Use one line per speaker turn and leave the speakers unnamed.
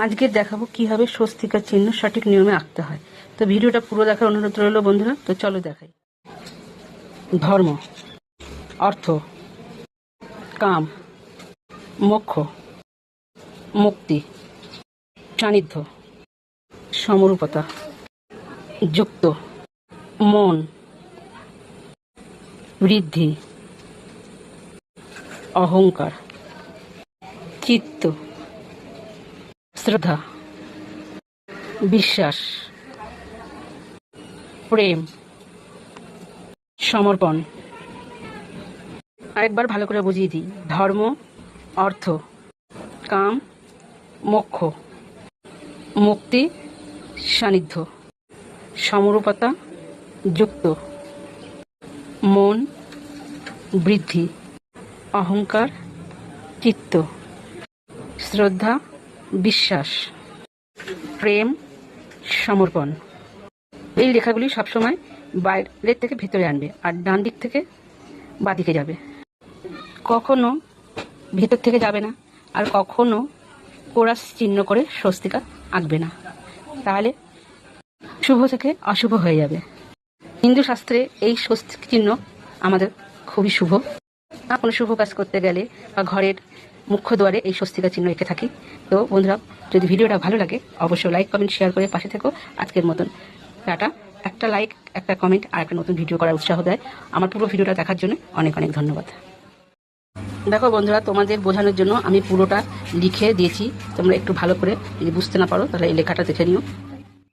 আজকে দেখাবো কিভাবে স্বস্তিকার চিহ্ন সঠিক নিয়মে আঁকতে হয়। তো ভিডিওটা পুরো দেখার অনুরোধ রইল বন্ধুরা। তো চলো দেখাই। ধর্ম, অর্থ, কাম, মোক্ষ, মুক্তি, সান্নিধ্য, সমরূপতা, যুক্ত, মন, বৃদ্ধি, অহংকার, চিত্ত, শ্রদ্ধা, বিশ্বাস, প্রেম, সমর্পণ। আরেকবার ভালো করে বুঝিয়ে দিই। ধর্ম, অর্থ, কাম, মোক্ষ, মুক্তি, সান্নিধ্য, সমরূপতা, যুক্ত, মন, বৃদ্ধি, অহংকার, চিত্ত, শ্রদ্ধা, বিশ্বাস, প্রেম, সমর্পণ। এই লেখাগুলি সবসময় বাইরের থেকে ভেতরে আনবে, আর ডান দিক থেকে বাঁদিকে যাবে। কখনো ভেতর থেকে যাবে না, আর কখনো কোরাস চিহ্ন করে স্বস্তিকা আঁকবে না, তাহলে শুভ থেকে অশুভ হয়ে যাবে। হিন্দু শাস্ত্রে এই স্বস্তিক চিহ্ন আমাদের খুবই শুভ। কোনো শুভ কাজ করতে গেলে বা ঘরের মুখ্য দ্বারে এই স্বস্তিকা চিহ্ন এঁকে থাকি। তো বন্ধুরা, যদি ভিডিওটা ভালো লাগে অবশ্যই লাইক কমেন্ট শেয়ার করে পাশে থেকো। আজকের মতন টাটা। একটা লাইক, একটা কমেন্ট আর একটা নতুন ভিডিও করার উৎসাহ দেয়। আমার পুরো ভিডিওটা দেখার জন্য অনেক অনেক ধন্যবাদ। দেখো বন্ধুরা, তোমাদের বোঝানোর জন্য আমি পুরোটা লিখে দিয়েছি। তোমরা একটু ভালো করে যদি বুঝতে না পারো তাহলে এই লেখাটা দেখে নিও।